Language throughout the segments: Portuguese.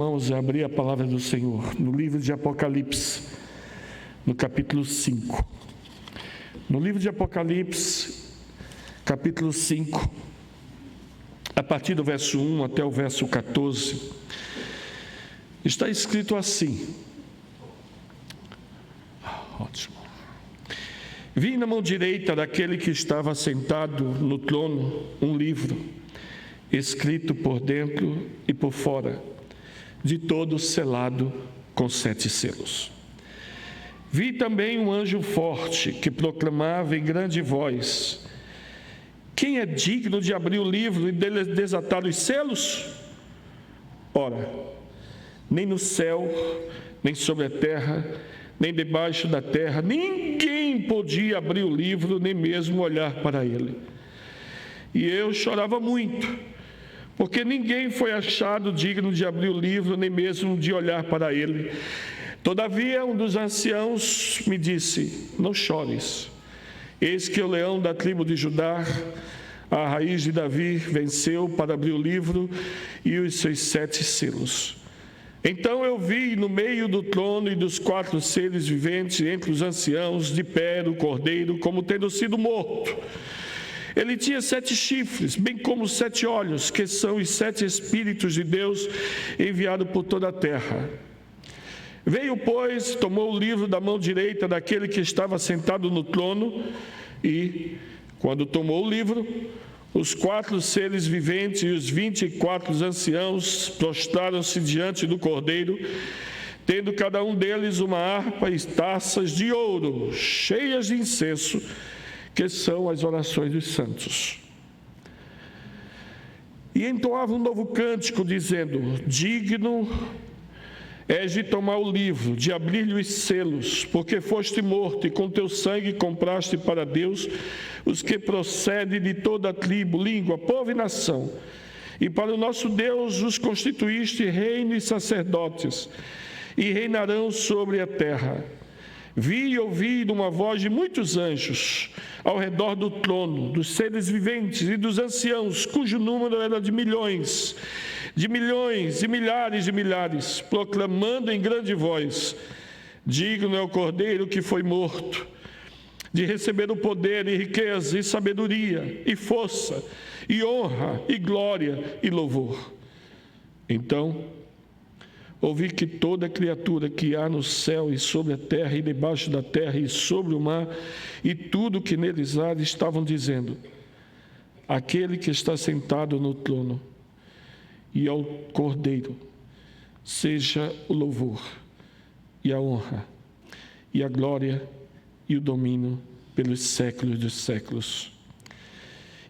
Vamos abrir a palavra do Senhor no livro de Apocalipse, no capítulo 5. No livro de Apocalipse, capítulo 5, a partir do verso 1 até o verso 14, está escrito assim. Ótimo. Vi na mão direita daquele que estava sentado no trono um livro, escrito por dentro e por fora, de todo selado com 7 selos. Vi também um anjo forte que proclamava em grande voz: quem é digno de abrir o livro e desatar os selos? Ora, nem no céu, nem sobre a terra, nem debaixo da terra, ninguém podia abrir o livro, nem mesmo olhar para ele. E eu chorava muito, porque ninguém foi achado digno de abrir o livro, nem mesmo de olhar para ele. Todavia, um dos anciãos me disse: não chores, eis que o leão da tribo de Judá, a raiz de Davi, venceu para abrir o livro e os seus 7 selos. Então eu vi no meio do trono e dos 4 seres viventes, entre os anciãos, de pé o cordeiro, como tendo sido morto. Ele tinha 7 chifres, bem como 7 olhos, que são os 7 Espíritos de Deus enviados por toda a terra. Veio, pois, tomou o livro da mão direita daquele que estava sentado no trono e, quando tomou o livro, os 4 seres viventes e os 24 anciãos prostraram-se diante do Cordeiro, tendo cada um deles uma harpa e taças de ouro, cheias de incenso, que são as orações dos santos. E entoava um novo cântico, dizendo: digno és de tomar o livro, de abrir-lhe os selos, porque foste morto e com teu sangue compraste para Deus os que procedem de toda a tribo, língua, povo e nação. E para o nosso Deus os constituíste reino e sacerdotes, e reinarão sobre a terra. Vi e ouvi uma voz de muitos anjos ao redor do trono, dos seres viventes e dos anciãos, cujo número era de milhões e milhares de milhares, proclamando em grande voz: digno é o Cordeiro que foi morto, de receber o poder e riqueza e sabedoria e força e honra e glória e louvor. Então ouvi que toda criatura que há no céu e sobre a terra e debaixo da terra e sobre o mar e tudo que neles há estavam dizendo: aquele que está sentado no trono e ao Cordeiro seja o louvor e a honra e a glória e o domínio pelos séculos dos séculos.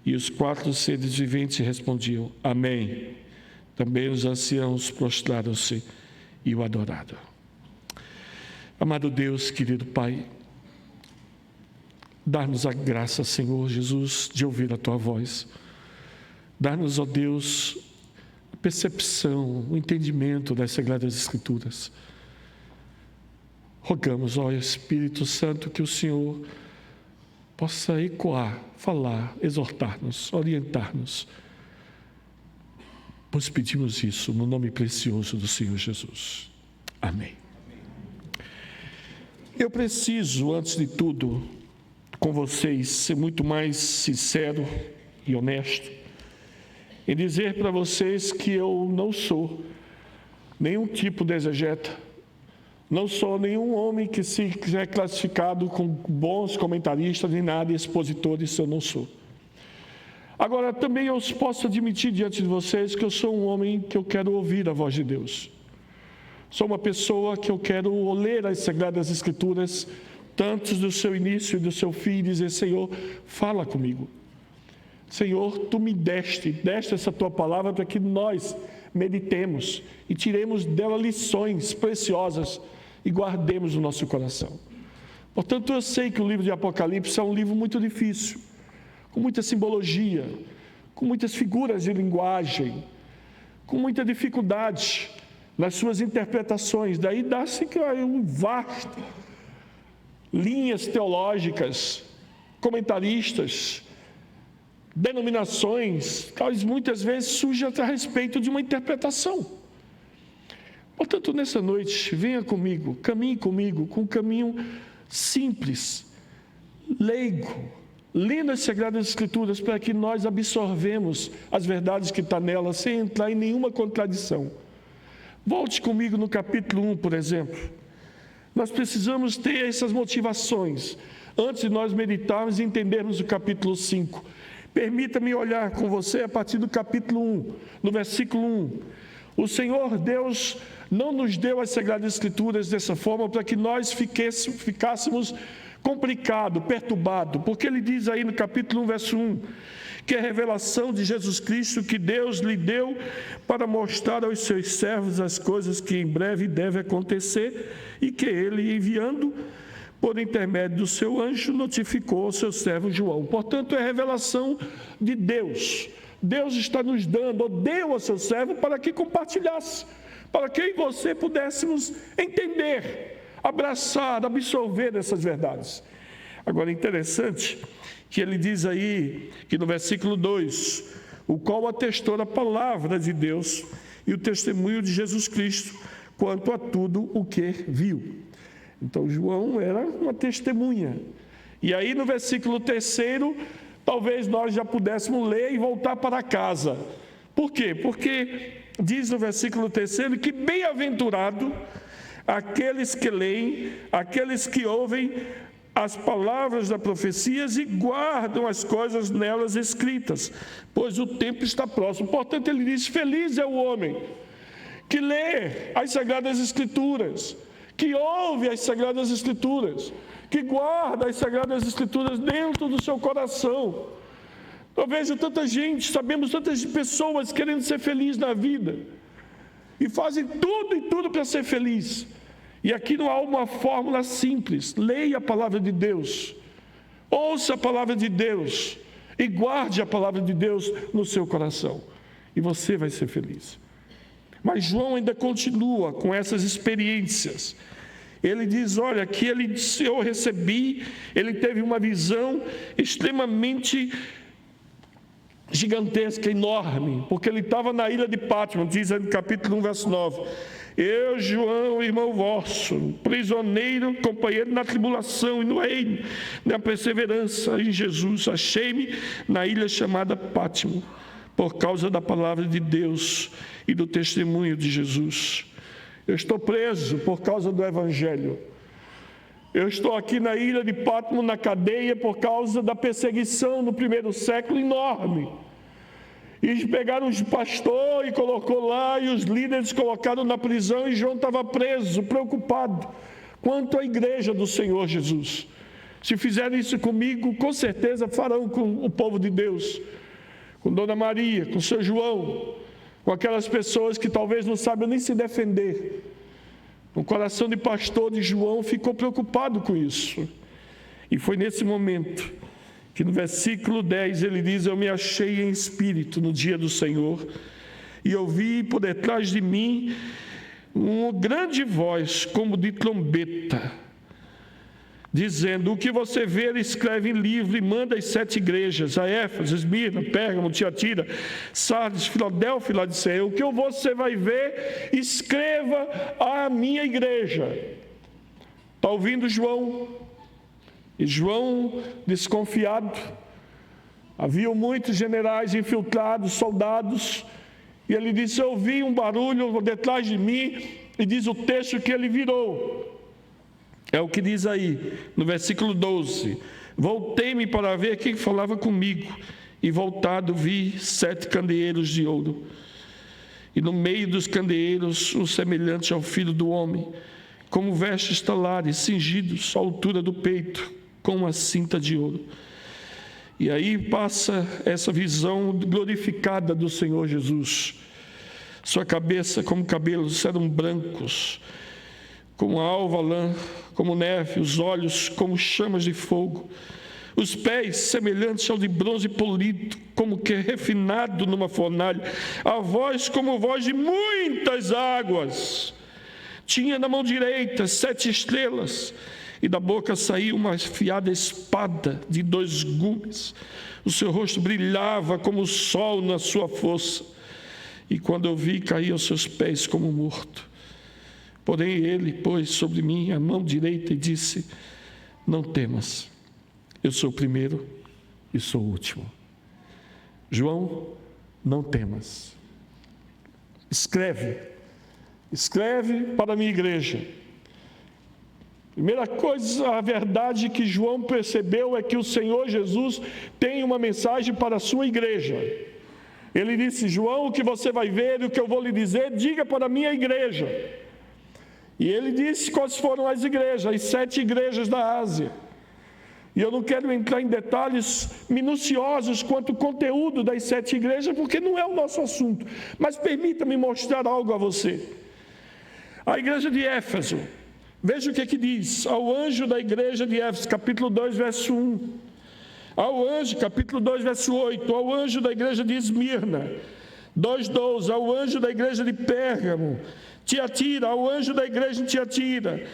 E os 4 seres viventes respondiam: amém. Também os anciãos prostraram-se e o adoraram. Amado Deus, querido Pai, dá-nos a graça, Senhor Jesus, de ouvir a Tua voz. Dá-nos, ó Deus, a percepção, o entendimento das Sagradas Escrituras. Rogamos, ó Espírito Santo, que o Senhor possa ecoar, falar, exortar-nos, orientar-nos. Nós pedimos isso no nome precioso do Senhor Jesus. Amém. Eu preciso, antes de tudo, com vocês, ser muito mais sincero e honesto e dizer para vocês que eu não sou nenhum tipo de exegeta, não sou nenhum homem que se é classificado com bons comentaristas, nem nada, expositores, eu não sou. Agora, também eu posso admitir diante de vocês que eu sou um homem que eu quero ouvir a voz de Deus. Sou uma pessoa que eu quero ler as Sagradas Escrituras, tanto do seu início e do seu fim, e dizer: Senhor, fala comigo. Senhor, Tu me deste essa Tua palavra para que nós meditemos e tiremos dela lições preciosas e guardemos no nosso coração. Portanto, eu sei que o livro de Apocalipse é um livro muito difícil, com muita simbologia, com muitas figuras de linguagem, com muita dificuldade nas suas interpretações. Daí dá-se um vasto, linhas teológicas, comentaristas, denominações, muitas vezes surgem a respeito de uma interpretação. Portanto, nessa noite, venha comigo, caminhe comigo, com um caminho simples, leigo, lendo as Sagradas Escrituras para que nós absorvemos as verdades que estão nelas, sem entrar em nenhuma contradição. Volte comigo no capítulo 1, por exemplo. Nós precisamos ter essas motivações antes de nós meditarmos e entendermos o capítulo 5. Permita-me olhar com você a partir do capítulo 1, no versículo 1. O Senhor Deus não nos deu as Sagradas Escrituras dessa forma para que nós ficássemos complicados, perturbados, porque Ele diz aí no capítulo 1, verso 1, que é a revelação de Jesus Cristo que Deus lhe deu para mostrar aos seus servos as coisas que em breve devem acontecer e que Ele, enviando por intermédio do seu anjo, notificou ao seu servo João. Portanto, é a revelação de Deus. Deus está nos dando, ou deu ao seu servo para que compartilhasse, para que eu e você pudéssemos entender, abraçar, absorver essas verdades. Agora, é interessante que ele diz aí, que no versículo 2, o qual atestou a palavra de Deus e o testemunho de Jesus Cristo quanto a tudo o que viu. Então, João era uma testemunha. E aí, no versículo 3, talvez nós já pudéssemos ler e voltar para casa. Por quê? Porque diz no versículo 3 que bem-aventurado aqueles que leem, aqueles que ouvem as palavras das profecias e guardam as coisas nelas escritas, pois o tempo está próximo. Portanto, ele diz: feliz é o homem que lê as Sagradas Escrituras, que ouve as Sagradas Escrituras, que guarda as Sagradas Escrituras dentro do seu coração. Eu vejo tanta gente, sabemos tantas pessoas querendo ser felizes na vida, e fazem tudo e tudo para ser feliz. E aqui não há uma fórmula simples. Leia a palavra de Deus, ouça a palavra de Deus, e guarde a palavra de Deus no seu coração, e você vai ser feliz. Mas João ainda continua com essas experiências. Ele diz: olha, que eu recebi, ele teve uma visão extremamente gigantesca, enorme, porque ele estava na ilha de Patmos, diz no capítulo 1, verso 9: eu, João, irmão vosso, prisioneiro, companheiro na tribulação e no reino, na perseverança em Jesus, achei-me na ilha chamada Patmos, por causa da palavra de Deus e do testemunho de Jesus. Eu estou preso por causa do Evangelho. Eu estou aqui na ilha de Patmos, na cadeia, por causa da perseguição no primeiro século enorme. E pegaram os pastores e colocou lá, e os líderes colocaram na prisão, e João estava preso, preocupado quanto à igreja do Senhor Jesus. Se fizerem isso comigo, com certeza farão com o povo de Deus, com Dona Maria, com seu João, com aquelas pessoas que talvez não sabem nem se defender. O coração de pastor de João ficou preocupado com isso. E foi nesse momento que no versículo 10 ele diz: eu me achei em espírito no dia do Senhor, e ouvi por detrás de mim uma grande voz como de trombeta, dizendo: o que você vê, escreve em livro e manda às 7 igrejas, a Éfeso, Esmirna, Pérgamo, Tiatira, Sardes, Filadélfia e Laodiceia. O que você vai ver, escreva à minha igreja. Está ouvindo João? E João, desconfiado, havia muitos generais infiltrados, soldados, e ele disse: eu ouvi um barulho detrás de mim, e diz o texto que ele virou. É o que diz aí, no versículo 12: voltei-me para ver quem falava comigo, e voltado vi 7 candeeiros de ouro, e no meio dos candeeiros um semelhante ao Filho do Homem, como vestes talares, cingidos à altura do peito, com uma cinta de ouro. E aí passa essa visão glorificada do Senhor Jesus. Sua cabeça como cabelos eram brancos, como a alva lã, como neve, os olhos como chamas de fogo, os pés semelhantes ao de bronze polido, como que refinado numa fornalha, a voz como voz de muitas águas. Tinha na mão direita 7 estrelas, e da boca saía uma afiada espada de 2 gumes. O seu rosto brilhava como o sol na sua força, e quando eu vi, caí aos seus pés como morto. Porém ele pôs sobre mim a mão direita e disse: não temas, eu sou o primeiro e sou o último. João, não temas. Escreve para a minha igreja. Primeira coisa, a verdade que João percebeu é que o Senhor Jesus tem uma mensagem para a sua igreja. Ele disse: João, o que você vai ver e o que eu vou lhe dizer, diga para a minha igreja. E ele disse quais foram as igrejas, as 7 igrejas da Ásia. E eu não quero entrar em detalhes minuciosos quanto ao conteúdo das 7 igrejas, porque não é o nosso assunto. Mas permita-me mostrar algo a você. A igreja de Éfeso, veja o que diz: ao anjo da igreja de Éfeso, capítulo 2, verso 1. Ao anjo, capítulo 2, verso 8. Ao anjo da igreja de Esmirna, 2:12. Ao anjo da igreja de Pérgamo, Tiatira, ao anjo da igreja em Tiatira,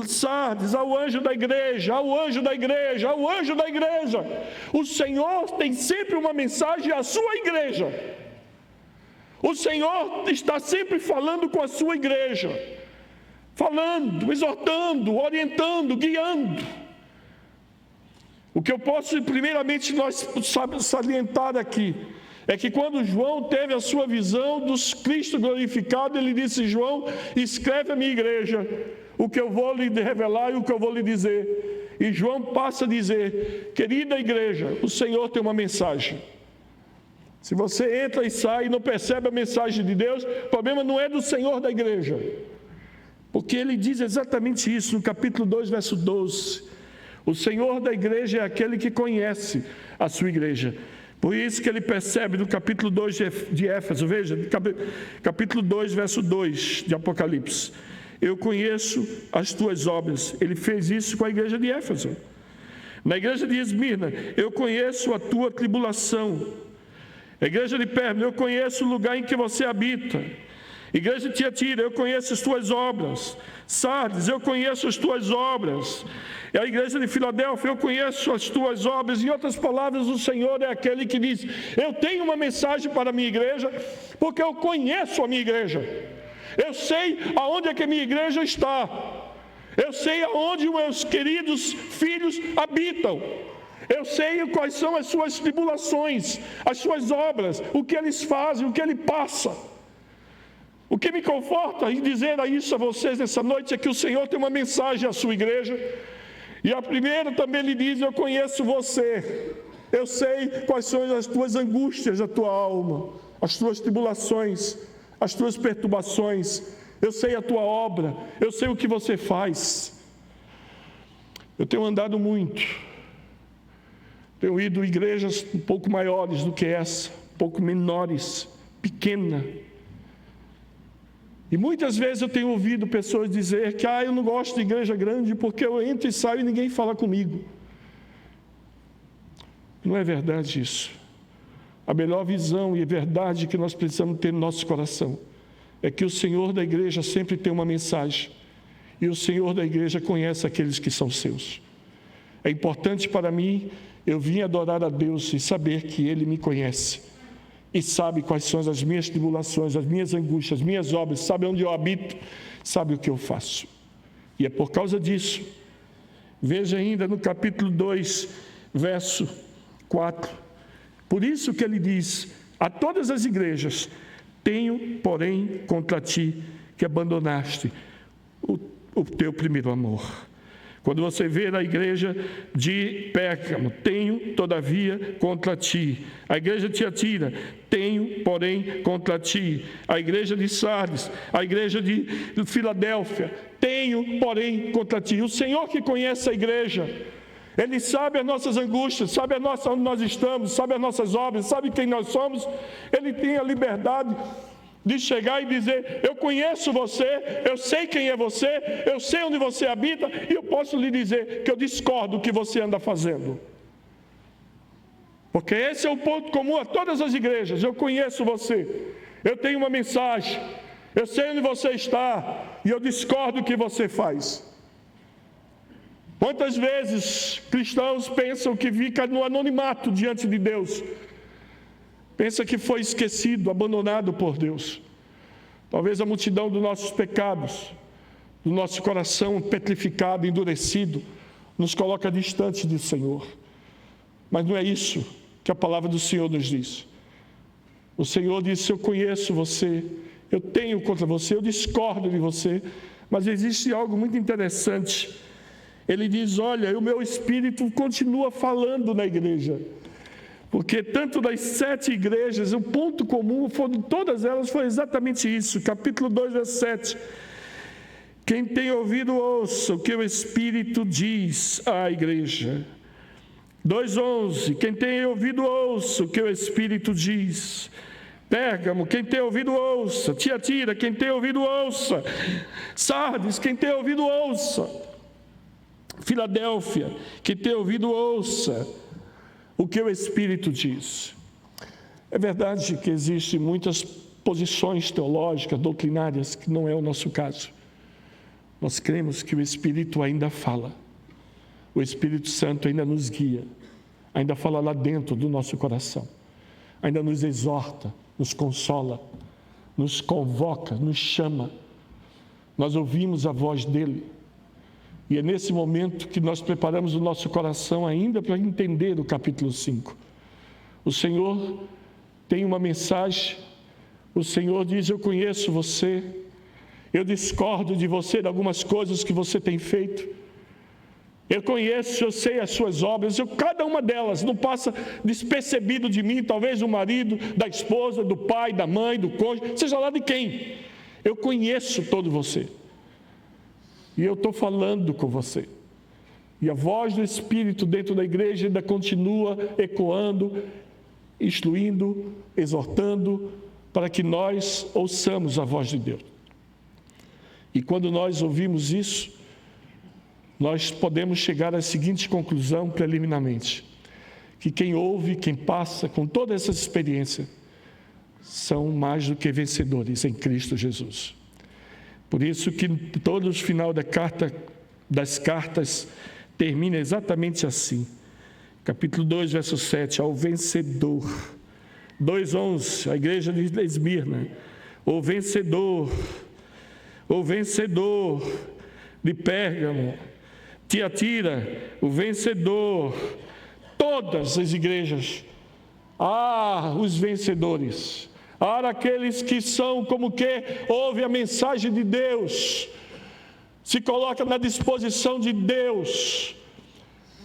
Sardes, ao anjo da igreja, ao anjo da igreja, ao anjo da igreja. O Senhor tem sempre uma mensagem à sua igreja. O Senhor está sempre falando com a sua igreja, falando, exortando, orientando, guiando. O que eu posso primeiramente nós salientar aqui é que quando João teve a sua visão dos Cristo glorificado, ele disse: João, escreve a minha igreja o que eu vou lhe revelar e o que eu vou lhe dizer. E João passa a dizer: querida igreja, o Senhor tem uma mensagem. Se você entra e sai e não percebe a mensagem de Deus, o problema não é do Senhor da igreja, porque ele diz exatamente isso no capítulo 2, verso 12. O Senhor da igreja é aquele que conhece a sua igreja. Por isso que ele percebe no capítulo 2 de Éfeso, veja, capítulo 2, verso 2 de Apocalipse: eu conheço as tuas obras. Ele fez isso com a igreja de Éfeso. Na igreja de Esmirna: eu conheço a tua tribulação. A igreja de Pérgamo: eu conheço o lugar em que você habita. Igreja de Tiatira: eu conheço as tuas obras. Sardes: eu conheço as tuas obras. E a igreja de Filadélfia: eu conheço as tuas obras. Em outras palavras, o Senhor é aquele que diz: eu tenho uma mensagem para a minha igreja, porque eu conheço a minha igreja. Eu sei aonde é que a minha igreja está. Eu sei aonde os meus queridos filhos habitam. Eu sei quais são as suas tribulações, as suas obras, o que eles fazem, o que ele passa. O que me conforta em dizer isso a vocês nessa noite é que o Senhor tem uma mensagem à sua igreja. E a primeira também lhe diz: eu conheço você. Eu sei quais são as tuas angústias da tua alma, as tuas tribulações, as tuas perturbações. Eu sei a tua obra, eu sei o que você faz. Eu tenho andado muito, tenho ido a igrejas um pouco maiores do que essa, um pouco menores, pequena. E muitas vezes eu tenho ouvido pessoas dizer que eu não gosto de igreja grande porque eu entro e saio e ninguém fala comigo. Não é verdade isso. A melhor visão e verdade que nós precisamos ter no nosso coração é que o Senhor da igreja sempre tem uma mensagem, e o Senhor da igreja conhece aqueles que são seus. É importante para mim eu vim adorar a Deus e saber que Ele me conhece e sabe quais são as minhas tribulações, as minhas angústias, as minhas obras, sabe onde eu habito, sabe o que eu faço. E é por causa disso, veja ainda no capítulo 2, verso 4, por isso que ele diz a todas as igrejas: tenho, porém, contra ti que abandonaste o teu primeiro amor. Quando você vê na igreja de Pérgamo: tenho, todavia, contra ti. A igreja de Tiatira: tenho, porém, contra ti. A igreja de Sardes, a igreja de Filadélfia: tenho, porém, contra ti. O Senhor que conhece a igreja, Ele sabe as nossas angústias, sabe onde nós estamos, sabe as nossas obras, sabe quem nós somos. Ele tem a liberdade de chegar e dizer: eu conheço você, eu sei quem é você, eu sei onde você habita, e eu posso lhe dizer que eu discordo do que você anda fazendo. Porque esse é o ponto comum a todas as igrejas: eu conheço você, eu tenho uma mensagem, eu sei onde você está, e eu discordo do que você faz. Quantas vezes cristãos pensam que fica no anonimato diante de Deus, pensa que foi esquecido, abandonado por Deus. Talvez a multidão dos nossos pecados, do nosso coração petrificado, endurecido, nos coloca distante do Senhor. Mas não é isso que a palavra do Senhor nos diz. O Senhor disse: eu conheço você, eu tenho contra você, eu discordo de você, mas existe algo muito interessante. Ele diz: olha, o meu Espírito continua falando na igreja, porque tanto das 7 igrejas, o ponto comum de todas elas foi exatamente isso. Capítulo 2, verso 7. Quem tem ouvido, ouça o que o Espírito diz à igreja. 2:11. Quem tem ouvido, ouça o que o Espírito diz. Pérgamo, quem tem ouvido, ouça. Tiatira, quem tem ouvido, ouça. Sardes, quem tem ouvido, ouça. Filadélfia, quem tem ouvido, ouça o que o Espírito diz. É verdade que existem muitas posições teológicas, doutrinárias, que não é o nosso caso. Nós cremos que o Espírito ainda fala. O Espírito Santo ainda nos guia, ainda fala lá dentro do nosso coração, ainda nos exorta, nos consola, nos convoca, nos chama. Nós ouvimos a voz dele. E é nesse momento que nós preparamos o nosso coração ainda para entender o capítulo 5. O Senhor tem uma mensagem. O Senhor diz: eu conheço você, eu discordo de você de algumas coisas que você tem feito. Eu conheço, eu sei as suas obras, cada uma delas não passa despercebido de mim, talvez do marido, da esposa, do pai, da mãe, do cônjuge, seja lá de quem. Eu conheço todo você. E eu estou falando com você. E a voz do Espírito dentro da igreja ainda continua ecoando, instruindo, exortando, para que nós ouçamos a voz de Deus. E quando nós ouvimos isso, nós podemos chegar à seguinte conclusão preliminarmente: que quem ouve, quem passa com toda essa experiência, são mais do que vencedores em Cristo Jesus. Por isso que todo o final das cartas termina exatamente assim. Capítulo 2, verso 7, ao vencedor. 2:11, a igreja de Esmirna, o vencedor de Pérgamo, Tiatira, o vencedor, todas as igrejas, os vencedores, aqueles que são como que ouvem a mensagem de Deus, se coloca na disposição de Deus.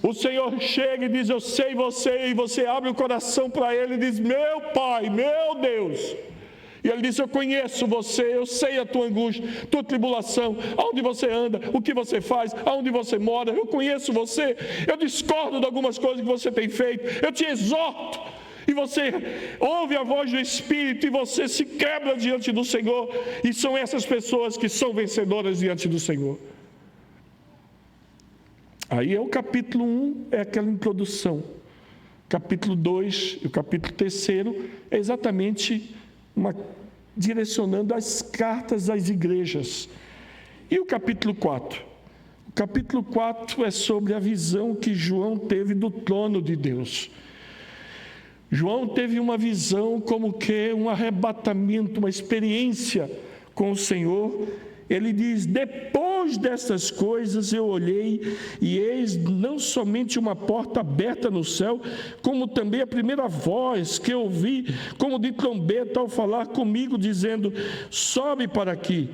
O Senhor chega e diz: eu sei você, e você abre o coração para Ele e diz: meu Pai, meu Deus. E Ele diz: eu conheço você, eu sei a tua angústia, tua tribulação, aonde você anda, o que você faz, aonde você mora, eu conheço você, eu discordo de algumas coisas que você tem feito, eu te exorto, e você ouve a voz do Espírito, e você se quebra diante do Senhor, e são essas pessoas que são vencedoras diante do Senhor. Aí é o capítulo 1, é aquela introdução. Capítulo 2 e o capítulo 3 é exatamente direcionando as cartas às igrejas. E o capítulo 4? O capítulo 4 é sobre a visão que João teve do trono de Deus. João teve uma visão como que um arrebatamento, uma experiência com o Senhor. Ele diz: depois dessas coisas eu olhei, e eis não somente uma porta aberta no céu, como também a primeira voz que eu ouvi, como de trombeta, ao falar comigo, dizendo: sobe para aqui,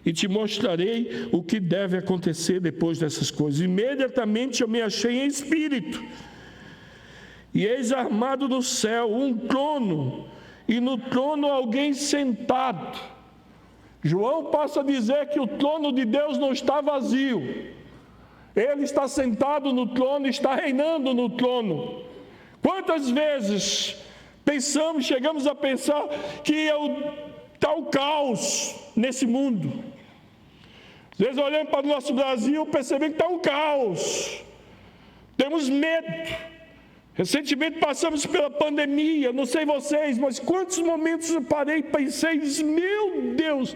e te mostrarei o que deve acontecer depois dessas coisas. Imediatamente eu me achei em espírito, e eis armado no céu um trono, e no trono alguém sentado. João passa a dizer que o trono de Deus não está vazio. Ele está sentado no trono, está reinando no trono. Quantas vezes chegamos a pensar que está o caos nesse mundo? Às vezes olhando para o nosso Brasil, percebemos que está um caos. Temos medo. Recentemente passamos pela pandemia, não sei vocês, mas quantos momentos eu parei e pensei e disse: meu Deus,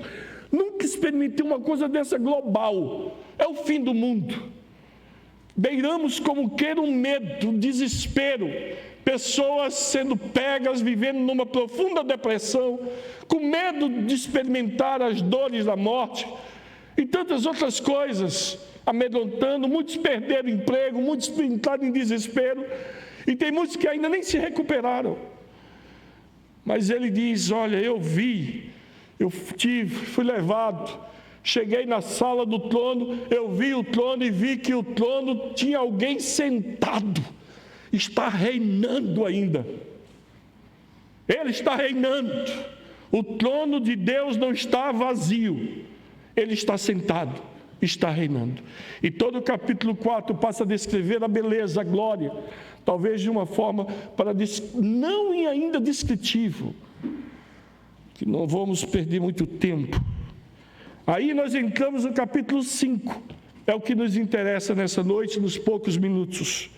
nunca experimentei uma coisa dessa global, é o fim do mundo. Beiramos como que um medo, um desespero, pessoas sendo pegas, vivendo numa profunda depressão, com medo de experimentar as dores da morte. e tantas outras coisas, amedrontando. Muitos perderam emprego, muitos entraram em desespero, e tem muitos que ainda nem se recuperaram. Mas ele diz: olha, eu vi, fui levado, cheguei na sala do trono, eu vi o trono e vi que o trono tinha alguém sentado, está reinando ainda. Ele está reinando. O trono de Deus não está vazio, ele está sentado, está reinando. E todo o capítulo 4 passa a descrever a beleza, a glória, talvez de uma forma não ainda descritivo, que não vamos perder muito tempo. Aí nós entramos no capítulo 5, é o que nos interessa nessa noite, nos poucos minutos.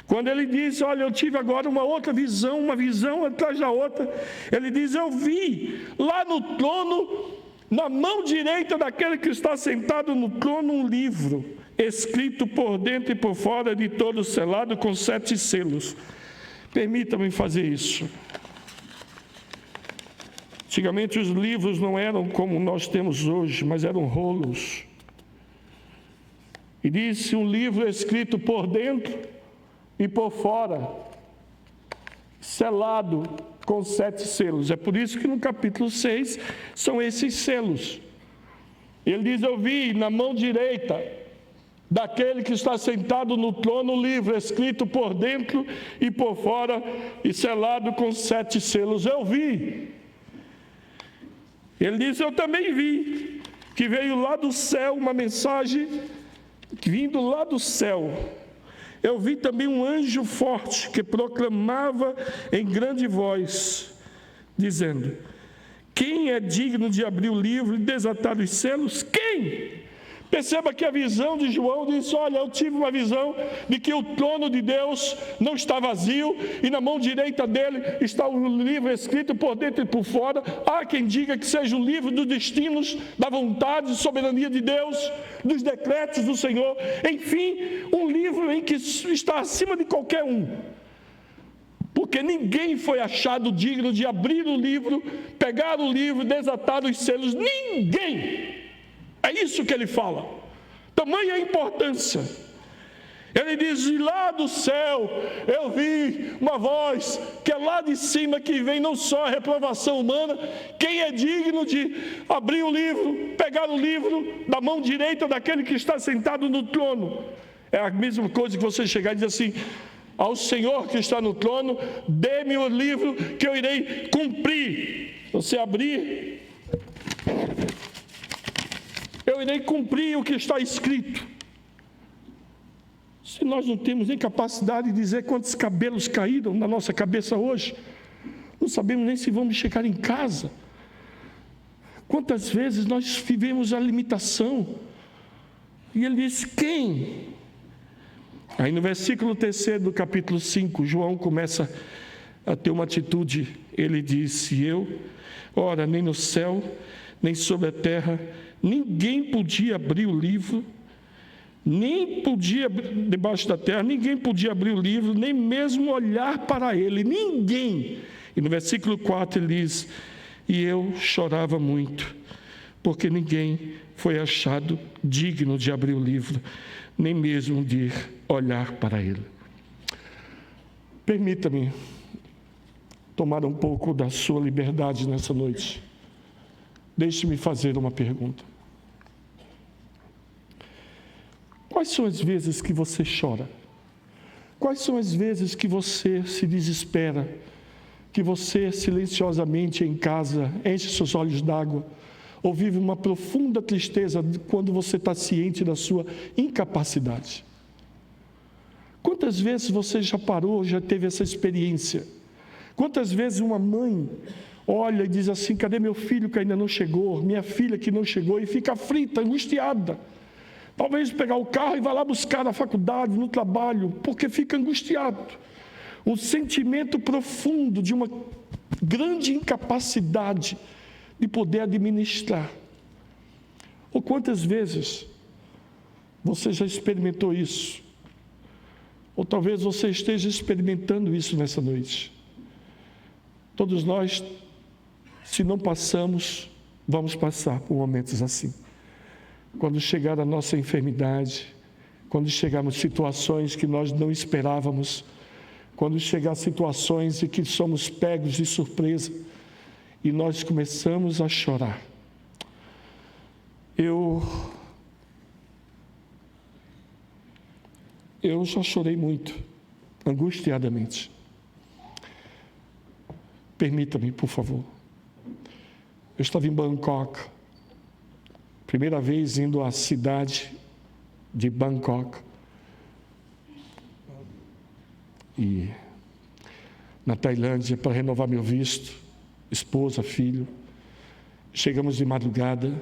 Quando ele diz: olha, eu tive agora uma outra visão, uma visão atrás da outra. Ele diz: eu vi lá no trono, na mão direita daquele que está sentado no trono, um livro, escrito por dentro e por fora, de todo selado com 7 selos. Permita-me fazer isso. Antigamente os livros não eram como nós temos hoje, mas eram rolos. E disse: um livro escrito por dentro e por fora, selado com 7 selos. É por isso que no capítulo 6 são esses selos. Ele diz: eu vi na mão direita daquele que está sentado no trono o livro escrito por dentro e por fora e selado com 7 selos. Eu vi. Ele diz: eu também vi que veio lá do céu uma mensagem vindo lá do céu. Eu vi também um anjo forte que proclamava em grande voz, dizendo: quem é digno de abrir o livro e desatar os selos? Quem? Perceba que a visão de João disse: olha, eu tive uma visão de que o trono de Deus não está vazio, e na mão direita dele está o livro escrito por dentro e por fora. Há quem diga que seja o livro dos destinos, da vontade e soberania de Deus, dos decretos do Senhor. Enfim, um livro em que está acima de qualquer um, porque ninguém foi achado digno de abrir o livro, pegar o livro, desatar os selos. Ninguém! É isso que ele fala. Tamanha a importância. Ele diz: e lá do céu eu vi uma voz que é lá de cima, que vem não só a reprovação humana. Quem é digno de abrir o livro, pegar o livro da mão direita daquele que está sentado no trono? É a mesma coisa que você chegar e dizer assim: ao Senhor que está no trono, dê-me o livro que eu irei cumprir. Você abrir, eu irei cumprir o que está escrito. Se nós não temos nem capacidade de dizer quantos cabelos caíram na nossa cabeça hoje, não sabemos nem se vamos chegar em casa. Quantas vezes nós vivemos a limitação? E ele diz: quem? Aí no versículo 3 do capítulo 5, João começa a ter uma atitude. Ele disse: ora, nem no céu, nem sobre a terra, ninguém podia abrir o livro, nem podia, debaixo da terra, ninguém podia abrir o livro, nem mesmo olhar para ele, ninguém. E no versículo 4 ele diz: e eu chorava muito, porque ninguém foi achado digno de abrir o livro, nem mesmo de olhar para ele. Permita-me tomar um pouco da sua liberdade nessa noite. Deixe-me fazer uma pergunta. Quais são as vezes que você chora? Quais são as vezes que você se desespera? Que você silenciosamente em casa enche seus olhos d'água? Ou vive uma profunda tristeza quando você está ciente da sua incapacidade? Quantas vezes você já parou, já teve essa experiência? Quantas vezes uma mãe olha e diz assim: cadê meu filho que ainda não chegou? Minha filha que não chegou, e fica aflita, angustiada. Talvez pegar o carro e vá lá buscar na faculdade, no trabalho, porque fica angustiado. Um sentimento profundo de uma grande incapacidade de poder administrar. Ou quantas vezes você já experimentou isso? Ou talvez você esteja experimentando isso nessa noite. Todos nós, se não passamos, vamos passar por momentos assim. quando chegar a nossa enfermidade, quando chegarmos situações que nós não esperávamos, quando chegar situações em que somos pegos de surpresa e nós começamos a chorar. Eu já chorei muito, angustiadamente. Permita-me, por favor. Eu estava em Bangkok, primeira vez indo à cidade de Bangkok, e na Tailândia, para renovar meu visto, esposa, filho. Chegamos de madrugada,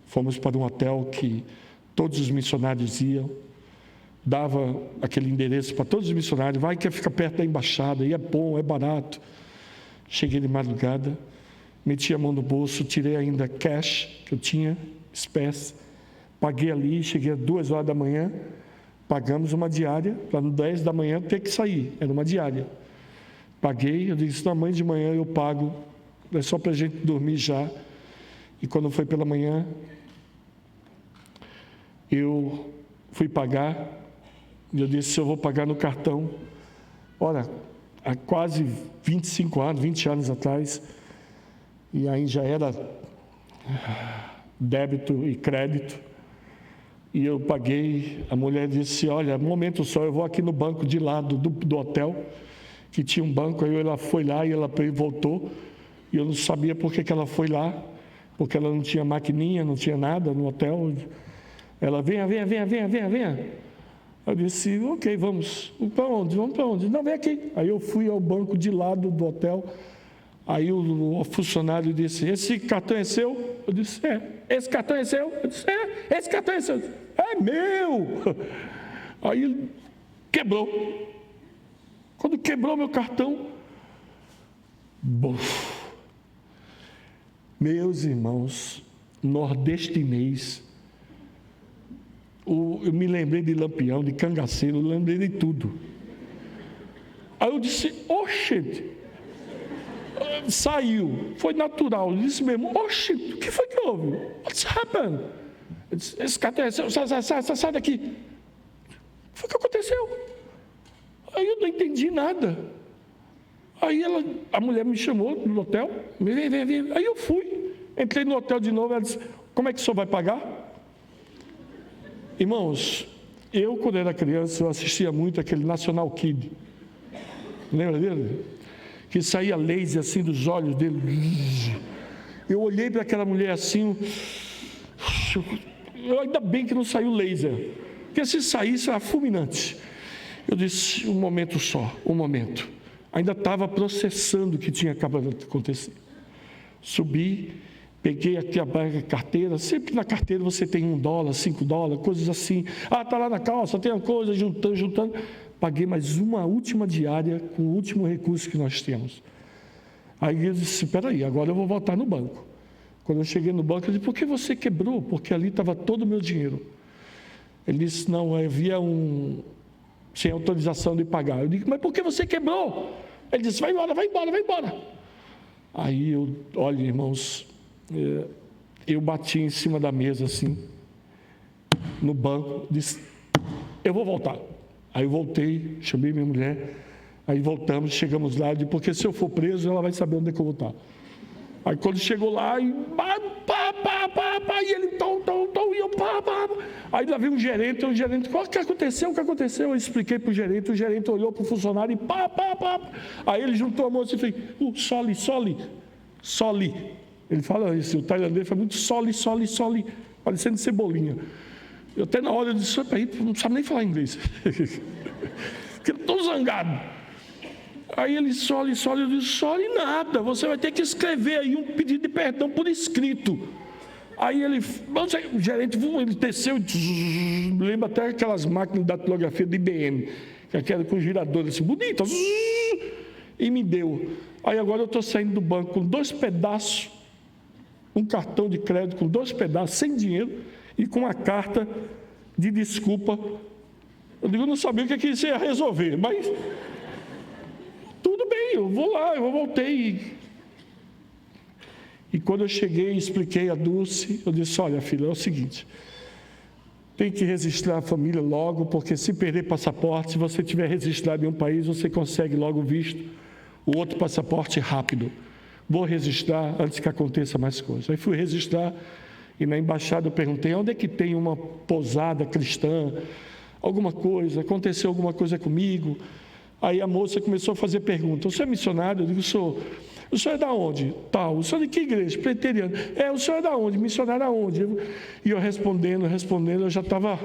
fomos para um hotel que todos os missionários iam, dava aquele endereço para todos os missionários, vai que fica perto da embaixada, e é bom, é barato. Cheguei de madrugada, meti a mão no bolso, tirei ainda cash, que eu tinha, espécie, paguei ali, cheguei às 2 horas da manhã, pagamos uma diária, para no 10 da manhã ter que sair, era uma diária. Paguei, eu disse, amanhã de manhã eu pago, é só para a gente dormir já. E quando foi pela manhã, eu fui pagar, e eu disse, eu vou pagar no cartão. Ora, há quase 25 anos, 20 anos atrás, e aí já era débito e crédito, e eu paguei. A mulher disse, olha, um momento só, eu vou aqui no banco de lado do hotel, que tinha um banco. Aí ela foi lá e ela voltou, e eu não sabia por que ela foi lá, porque ela não tinha maquininha, não tinha nada no hotel. Ela, venha. Eu disse, ok, vamos para onde? Vamos para onde? Não, vem aqui. Aí eu fui ao banco de lado do hotel. Aí o funcionário disse, esse cartão é seu? Eu disse, é. Esse cartão é seu? Eu disse, é. Esse cartão é seu? É meu. Aí ele quebrou. Quando quebrou meu cartão, meus irmãos, nordestinês, eu me lembrei de Lampião, de Cangaceiro, eu lembrei de tudo. Aí eu disse, oxe, saiu, foi natural. Eu disse mesmo, oxe, o que foi que houve? What's happened? Eu disse, esse cartão é seu, sai daqui. O que foi que aconteceu? Aí eu não entendi nada. Aí a mulher me chamou no hotel, vem. Aí eu fui, entrei no hotel de novo, ela disse, como é que o senhor vai pagar? Irmãos, eu quando era criança, eu assistia muito aquele National Kid. Lembra dele? Que saía laser assim dos olhos dele. Eu olhei para aquela mulher assim, ainda bem que não saiu laser, porque se saísse era fulminante. Eu disse, um momento só, um momento. Ainda estava processando o que tinha acabado de acontecer. Subi, peguei aqui a carteira, sempre na carteira você tem $1, $5, coisas assim. Está lá na calça, tem uma coisa, juntando. Paguei mais uma última diária com o último recurso que nós temos. Aí eu disse, espera aí, agora eu vou voltar no banco. Quando eu cheguei no banco, eu disse, por que você quebrou? Porque ali estava todo o meu dinheiro. Ele disse, não, havia sem autorização de pagar. Eu disse, mas por que você quebrou? Ele disse, vai embora. Aí olha, irmãos, eu bati em cima da mesa assim, no banco, disse, eu vou voltar. Aí eu voltei, chamei minha mulher, aí voltamos, chegamos lá, eu disse, porque se eu for preso, ela vai saber onde é que eu vou estar. Aí quando chegou lá, e ele, e eu, Aí lá veio o gerente, o que aconteceu? Eu expliquei para o gerente olhou para o funcionário e Aí ele juntou a moça e fez, soli. Ele fala isso, o tailandês fala muito soli, parecendo cebolinha. Eu até na hora eu disse, aí, não sabe nem falar inglês. Porque eu estou zangado. Aí ele soli, eu disse, soli nada, você vai ter que escrever aí um pedido de perdão por escrito. Aí o gerente, ele desceu, lembra até aquelas máquinas da datilografia de IBM, que aquela com girador assim, bonita, e me deu. Aí agora eu estou saindo do banco com 2 pedaços, um cartão de crédito com 2 pedaços, sem dinheiro, e com uma carta de desculpa. Eu digo, eu não sabia o que isso ia resolver, mas tudo bem, eu vou lá, eu voltei. E quando eu cheguei, expliquei a Dulce, eu disse, olha filha, é o seguinte, tem que registrar a família logo, porque se perder passaporte, se você tiver registrado em um país, você consegue logo visto, o outro passaporte rápido. Vou registrar antes que aconteça mais coisas. Aí fui registrar e na embaixada eu perguntei, onde é que tem uma pousada cristã, alguma coisa, aconteceu alguma coisa comigo? Aí a moça começou a fazer perguntas, o senhor é missionário? Eu digo, sou. O senhor é da onde? Tal. O senhor é de que igreja? Presbiteriano. O senhor é da onde? Missionário aonde? E eu respondendo, eu já estava...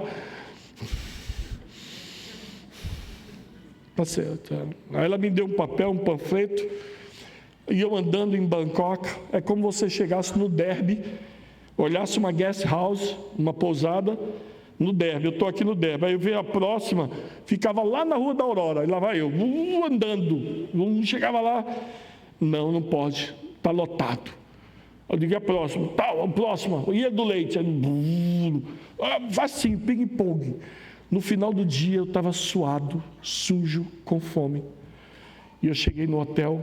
Tá certo. Aí ela me deu um papel, um panfleto, e eu andando em Bangkok, é como você chegasse no Derby, olhasse uma guest house, uma pousada, no Derby, eu estou aqui no Derby, aí eu veio a próxima, ficava lá na Rua da Aurora, e lá vai eu, andando, chegava lá, não pode, está lotado. Eu digo, a próxima, a próxima, Ilha do Leite, assim, ping-pong. No final do dia eu estava suado, sujo, com fome, e eu cheguei no hotel,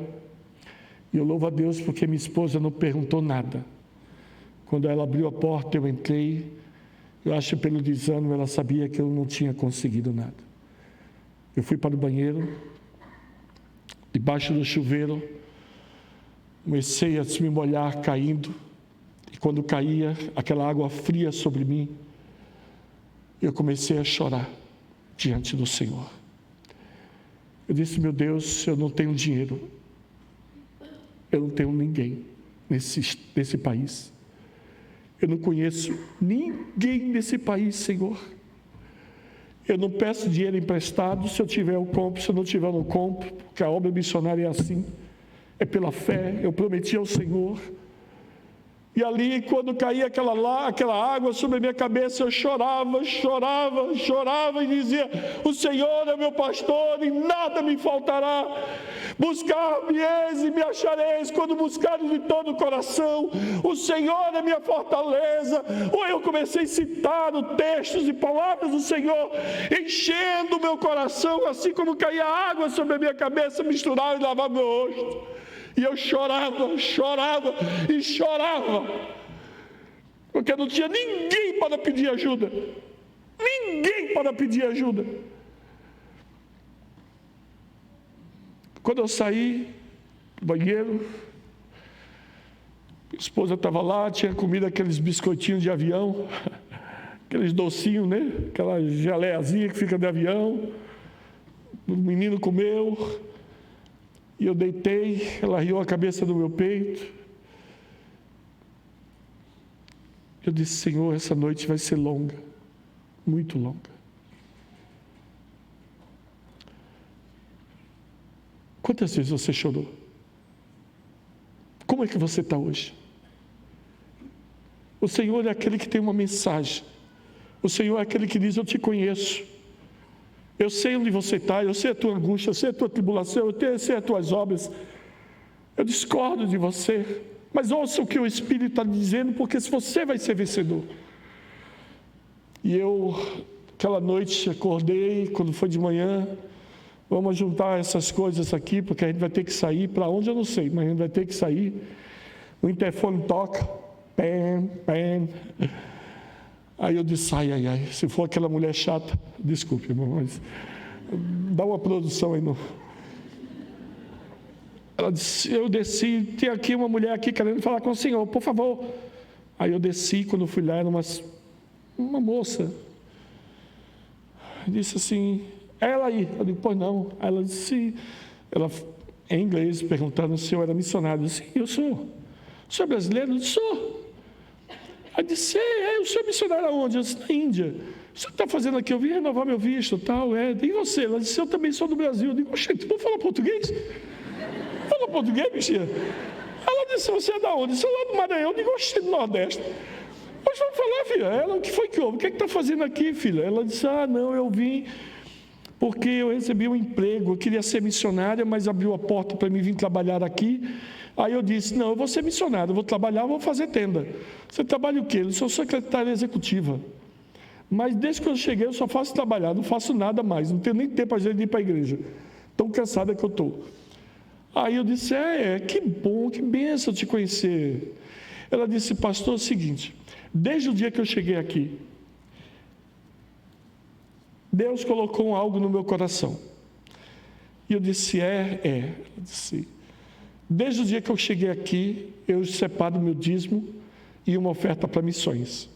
e eu louvo a Deus porque minha esposa não perguntou nada. Quando ela abriu a porta, eu entrei. Eu acho que pelo desânimo ela sabia que eu não tinha conseguido nada. Eu fui para o banheiro, debaixo do chuveiro, comecei a me molhar caindo, e quando caía aquela água fria sobre mim, eu comecei a chorar diante do Senhor. Eu disse, meu Deus, eu não tenho dinheiro, eu não tenho ninguém nesse país. Eu não conheço ninguém nesse país, Senhor. Eu não peço dinheiro emprestado, se eu tiver eu compro, se eu não tiver eu não compro, porque a obra missionária é assim, é pela fé, eu prometi ao Senhor. E ali, quando caía aquela água sobre a minha cabeça, eu chorava e dizia, o Senhor é meu pastor e nada me faltará. Buscar-me-eis e me achareis quando buscares de todo o coração. O Senhor é minha fortaleza. Ou eu comecei a citar textos e palavras do Senhor, enchendo o meu coração, assim como caía água sobre a minha cabeça, misturava e lavava meu rosto. E eu chorava, porque não tinha ninguém para pedir ajuda. Quando eu saí do banheiro, minha esposa estava lá, tinha comido aqueles biscoitinhos de avião, aqueles docinhos, né? Aquela geleiazinha que fica de avião. O menino comeu. E eu deitei, ela riu a cabeça do meu peito. Eu disse, Senhor, essa noite vai ser longa, muito longa. Quantas vezes você chorou? Como é que você está hoje? O Senhor é aquele que tem uma mensagem. O Senhor é aquele que diz, eu te conheço. Eu sei onde você está, eu sei a tua angústia, eu sei a tua tribulação, eu sei as tuas obras. Eu discordo de você, mas ouça o que o Espírito está dizendo, porque se você vai ser vencedor. E eu, aquela noite, acordei, quando foi de manhã, vamos juntar essas coisas aqui, porque a gente vai ter que sair, para onde eu não sei, mas a gente vai ter que sair. O interfone toca, pam. Aí eu disse, ai, se for aquela mulher chata, desculpe, irmão, mas dá uma produção aí no... Ela disse, eu desci, tem aqui uma mulher aqui querendo falar com o senhor, por favor. Aí eu desci, quando eu fui lá, era uma moça. Disse assim, é ela aí. Eu digo, pois não. Aí ela disse, ela em inglês, perguntando se eu era missionário. Eu disse, sim, eu sou. O senhor é brasileiro? Eu disse, sou. Aí disse, o senhor é missionário aonde? Eu disse, na Índia. O senhor está fazendo aqui? Eu vim renovar meu visto, tal, E você? Ela disse, eu também sou do Brasil. Eu digo, gente, tu não fala português? Fala português, bichinha? Ela disse, você é da onde? Eu sou lá do Maranhão. Eu digo, oxe, do Nordeste. Mas vamos falar, filha. Ela, o que foi que houve? O que está fazendo aqui, filha? Ela disse, não, eu vim porque eu recebi um emprego. Eu queria ser missionária, mas abriu a porta para mim vir trabalhar aqui. Aí eu disse, não, eu vou ser missionário, eu vou trabalhar, eu vou fazer tenda. Você trabalha o quê? Eu sou secretária executiva. Mas desde que eu cheguei, eu só faço trabalhar, não faço nada mais, não tenho nem tempo para ir para a igreja. Tão cansada que eu estou. Aí eu disse, que bom, que bênção te conhecer. Ela disse, pastor, é o seguinte, desde o dia que eu cheguei aqui, Deus colocou algo no meu coração. E eu disse, Eu disse, desde o dia que eu cheguei aqui, eu separo meu dízimo e uma oferta para missões.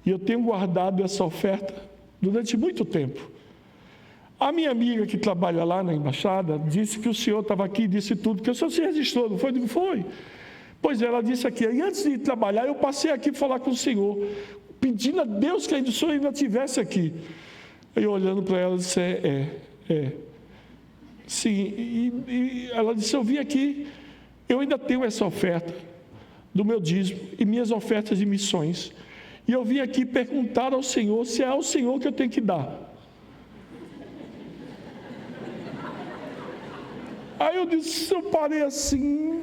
E eu tenho guardado essa oferta durante muito tempo. A minha amiga que trabalha lá na embaixada disse que o senhor estava aqui e disse tudo, que o senhor se registrou, não foi? Eu digo, foi. Pois ela disse aqui, e antes de trabalhar, eu passei aqui falar com o senhor, pedindo a Deus que o senhor ainda estivesse aqui. Eu olhando para ela, disse, Sim, e ela disse, eu vim aqui, eu ainda tenho essa oferta do meu dízimo e minhas ofertas de missões. E eu vim aqui perguntar ao Senhor se é ao Senhor que eu tenho que dar. Aí eu disse, eu parei assim,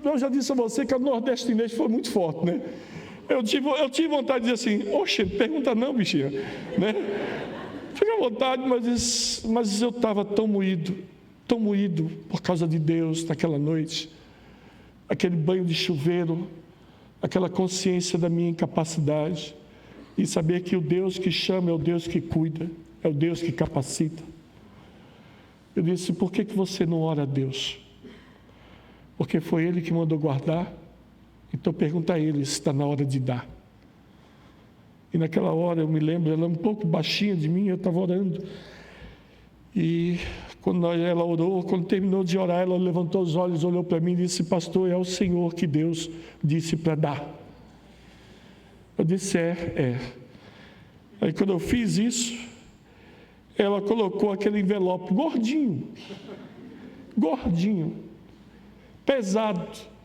eu já disse a você que a nordestinês foi muito forte, né? Eu tive vontade de dizer assim, oxe, pergunta não, bichinha, né? Fica à vontade, mas eu estava tão moído por causa de Deus naquela noite, aquele banho de chuveiro, aquela consciência da minha incapacidade, e saber que o Deus que chama é o Deus que cuida, é o Deus que capacita. Eu disse, por que você não ora a Deus? Porque foi Ele que mandou guardar, então pergunta a Ele se está na hora de dar. E naquela hora eu me lembro, ela um pouco baixinha de mim, eu estava orando. E quando ela orou, quando terminou de orar, ela levantou os olhos, olhou para mim e disse, pastor, é o Senhor que Deus disse para dar. Eu disse, Aí quando eu fiz isso, ela colocou aquele envelope gordinho, pesado.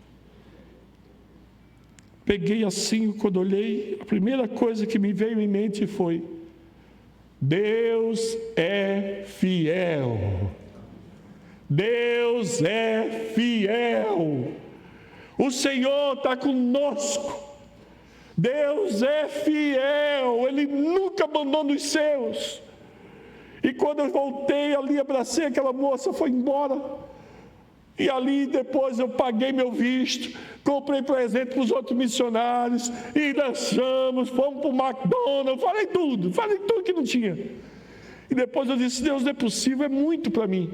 Peguei assim, quando olhei, a primeira coisa que me veio em mente foi, Deus é fiel. Deus é fiel. O Senhor está conosco. Deus é fiel. Ele nunca abandona os seus. E quando eu voltei ali, abracei aquela moça, foi embora. E ali depois eu paguei meu visto, comprei presente para os outros missionários, e dançamos, fomos para o McDonald's, falei tudo que não tinha. E depois eu disse, Deus, não é possível, é muito para mim.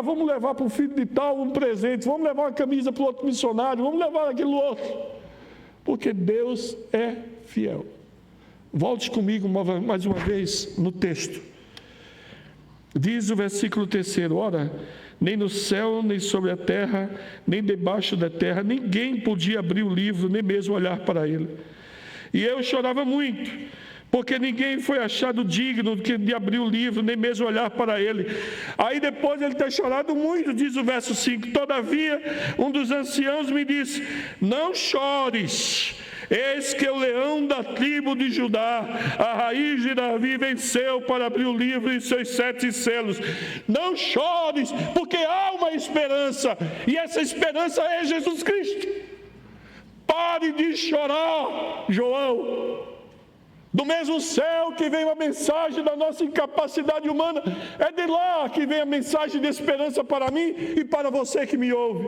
Vamos levar para o filho de tal um presente, vamos levar uma camisa para o outro missionário, vamos levar aquilo outro. Porque Deus é fiel. Volte comigo mais uma vez no texto. Diz o versículo 3, ora, nem no céu, nem sobre a terra, nem debaixo da terra, ninguém podia abrir o livro, nem mesmo olhar para ele. E eu chorava muito, porque ninguém foi achado digno de abrir o livro, nem mesmo olhar para ele. Aí depois ele ter chorado muito, diz o verso 5, todavia um dos anciãos me disse, não chores, eis que o leão da tribo de Judá, a raiz de Davi, venceu para abrir o livro e seus 7 selos. Não chores, porque há uma esperança, e essa esperança é Jesus Cristo. Pare de chorar, João. Do mesmo céu que vem a mensagem da nossa incapacidade humana, é de lá que vem a mensagem de esperança para mim e para você que me ouve.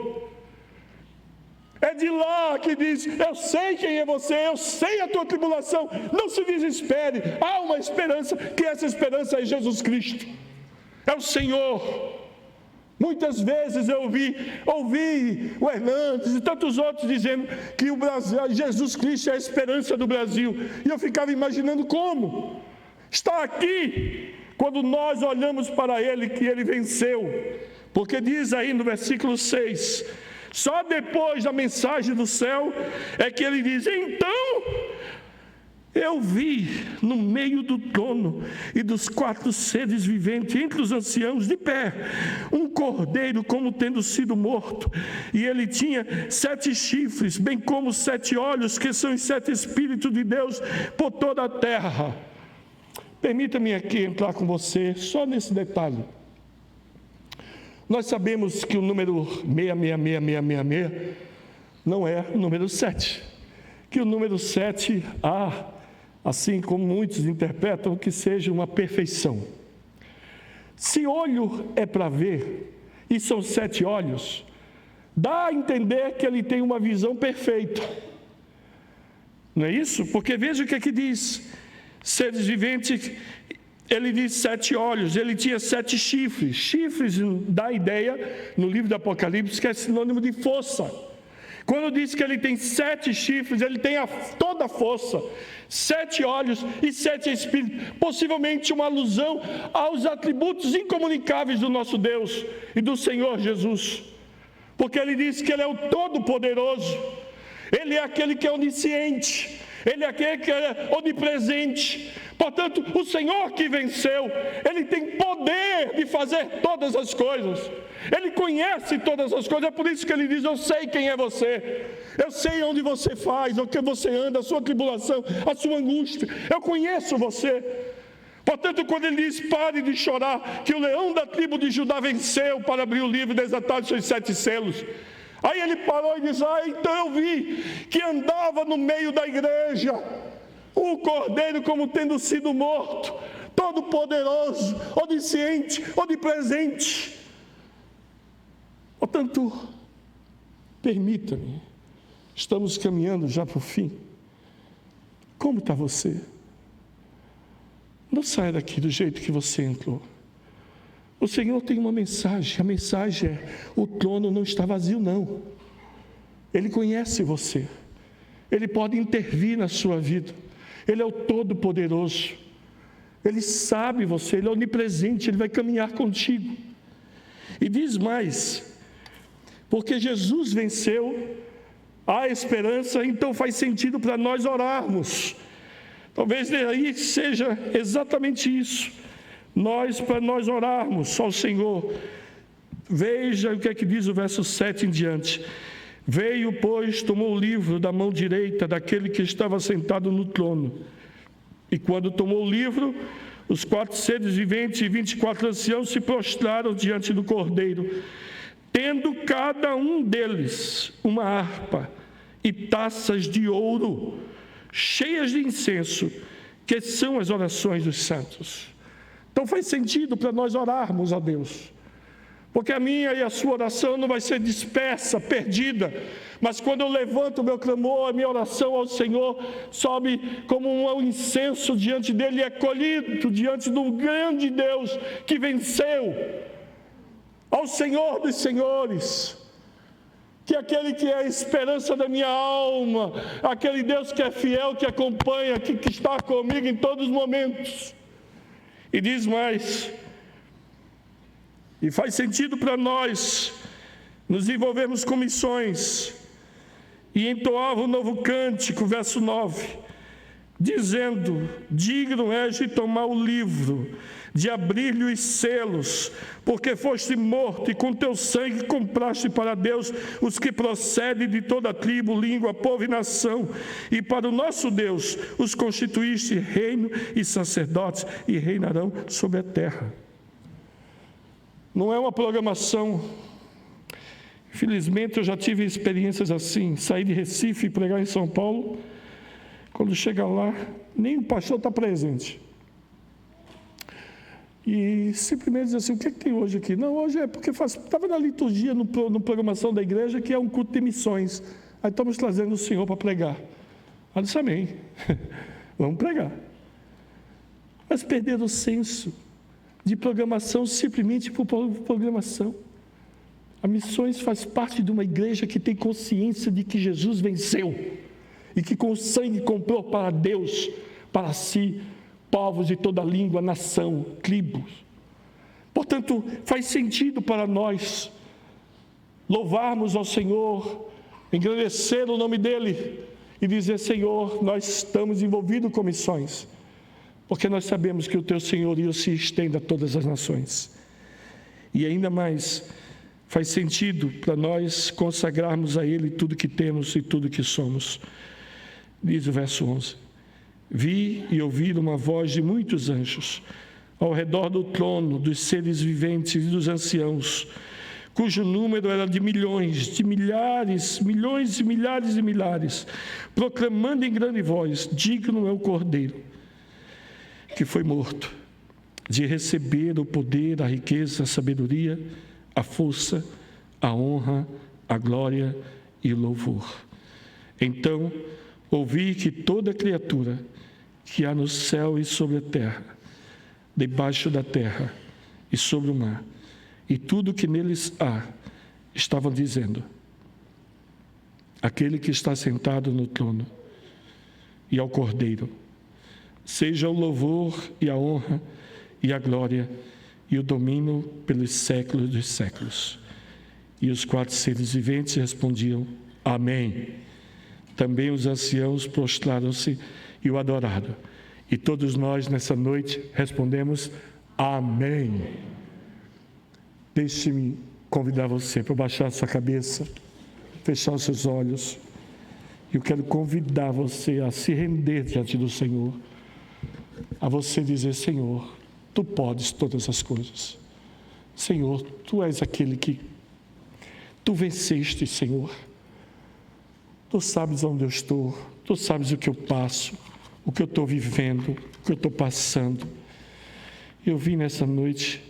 É de lá que diz, eu sei quem é você, eu sei a tua tribulação, não se desespere, há uma esperança, que essa esperança é Jesus Cristo, é o Senhor. Muitas vezes eu ouvi o Hernandes e tantos outros dizendo que o Brasil, Jesus Cristo é a esperança do Brasil, e eu ficava imaginando como está aqui, quando nós olhamos para Ele, que Ele venceu, porque diz aí no versículo 6, só depois da mensagem do céu é que ele diz, então eu vi no meio do trono e dos 4 seres viventes, entre os anciãos de pé, um cordeiro como tendo sido morto, e ele tinha 7 chifres, bem como 7 olhos, que são os 7 Espíritos de Deus por toda a terra. Permita-me aqui entrar com você só nesse detalhe. Nós sabemos que o número 666 não é o número 7. Que o número 7 assim como muitos interpretam, que seja uma perfeição. Se olho é para ver, e são 7 olhos, dá a entender que ele tem uma visão perfeita. Não é isso? Porque veja o que aqui diz, seres viventes, ele diz 7 olhos, ele tinha 7 chifres. Chifres dá a ideia, no livro do Apocalipse, que é sinônimo de força. Quando diz que ele tem 7 chifres, ele tem toda a força, 7 olhos e 7 espíritos, possivelmente uma alusão aos atributos incomunicáveis do nosso Deus e do Senhor Jesus, porque ele diz que ele é o Todo-Poderoso, ele é aquele que é onisciente, ele é aquele que é onipresente. Portanto, o Senhor que venceu, ele tem poder de fazer todas as coisas, ele conhece todas as coisas. É por isso que ele diz: eu sei quem é você, eu sei onde você faz, o que você anda, a sua tribulação, a sua angústia, eu conheço você. Portanto, quando ele diz: pare de chorar, que o leão da tribo de Judá venceu para abrir o livro e desatar os seus 7 selos, aí ele parou e disse: então eu vi que andava no meio da igreja o Cordeiro como tendo sido morto, todo poderoso, onisciente, onipresente. Portanto, permita-me, estamos caminhando já para o fim. Como está você? Não saia daqui do jeito que você entrou. O Senhor tem uma mensagem, a mensagem é: o trono não está vazio, não. Ele conhece você, Ele pode intervir na sua vida, Ele é o Todo-Poderoso, Ele sabe você, Ele é onipresente, Ele vai caminhar contigo. E diz mais: porque Jesus venceu, há esperança, então faz sentido para nós orarmos. Talvez aí seja exatamente isso. Para nós orarmos ao Senhor. Veja o que é que diz o verso 7 em diante. Veio, pois, tomou o livro da mão direita daquele que estava sentado no trono. E quando tomou o livro, os 4 seres viventes e 24 anciãos se prostraram diante do Cordeiro, tendo cada um deles uma harpa e taças de ouro, cheias de incenso, que são as orações dos santos. Então faz sentido para nós orarmos a Deus, porque a minha e a sua oração não vai ser dispersa, perdida, mas quando eu levanto o meu clamor, a minha oração ao Senhor sobe como um incenso diante dEle, e é colhido diante do grande Deus que venceu, ao Senhor dos senhores, que é aquele que é a esperança da minha alma, aquele Deus que é fiel, que acompanha, que está comigo em todos os momentos. E diz mais, e faz sentido para nós nos envolvermos com missões, e entoava um novo cântico, verso 9, dizendo: digno és de tomar o livro, de abrir-lhe os selos, porque foste morto e com teu sangue compraste para Deus os que procedem de toda tribo, língua, povo e nação, e para o nosso Deus os constituíste reino e sacerdotes, e reinarão sobre a terra. Não é uma programação. Infelizmente eu já tive experiências assim, sair de Recife e pregar em São Paulo, quando chega lá, nem o pastor está presente. E simplesmente diz assim: o que é que tem hoje aqui? Não, hoje é porque estava na liturgia, no programação da igreja, que é um culto de missões. Aí estamos trazendo o Senhor para pregar. Eu disse: amém, vamos pregar. Mas perderam o senso de programação simplesmente por programação. A missões faz parte de uma igreja que tem consciência de que Jesus venceu e que com sangue comprou para Deus, para si, povos de toda língua, nação, tribos. Portanto, faz sentido para nós louvarmos ao Senhor, engrandecer o nome dEle e dizer: Senhor, nós estamos envolvidos com missões, porque nós sabemos que o Teu senhorio se estende a todas as nações. E ainda mais, faz sentido para nós consagrarmos a Ele tudo que temos e tudo que somos. Diz o verso 11: vi e ouvi uma voz de muitos anjos ao redor do trono, dos seres viventes e dos anciãos, cujo número era de milhões, de milhares, milhões e milhares e milhares, proclamando em grande voz: digno é o Cordeiro que foi morto de receber o poder, a riqueza, a sabedoria, a força, a honra, a glória e o louvor. Então ouvi que toda criatura que há no céu e sobre a terra, debaixo da terra e sobre o mar, e tudo que neles há, estavam dizendo: aquele que está sentado no trono e ao Cordeiro, seja o louvor e a honra e a glória e o domínio pelos séculos dos séculos. E os 4 seres viventes respondiam: Amém. Também os anciãos prostraram-se e o adoraram. E todos nós, nessa noite, respondemos: Amém. Deixe-me convidar você para baixar a sua cabeça, fechar os seus olhos. Eu quero convidar você a se render diante do Senhor, a você dizer: Senhor, Tu podes todas as coisas. Senhor, Tu és aquele que Tu venceste, Senhor. Tu sabes onde eu estou, Tu sabes o que eu passo, o que eu estou vivendo, o que eu estou passando. Eu vim nessa noite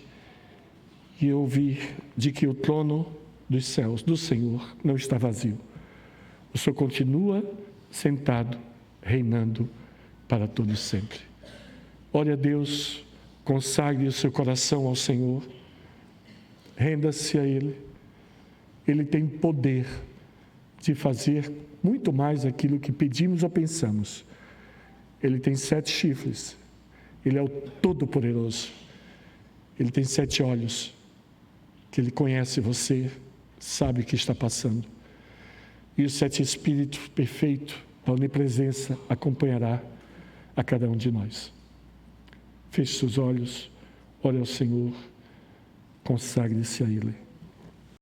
e eu ouvi de que o trono dos céus, do Senhor, não está vazio. O Senhor continua sentado, reinando para todo sempre. Ore a Deus, consagre o seu coração ao Senhor, renda-se a Ele. Ele tem poder de fazer muito mais aquilo que pedimos ou pensamos. Ele tem 7 chifres, Ele é o Todo-Poderoso. Ele tem 7 olhos, que Ele conhece você, sabe o que está passando. E os 7 Espíritos perfeitos, a onipresença, acompanhará a cada um de nós. Feche seus olhos, ore ao Senhor, consagre-se a Ele.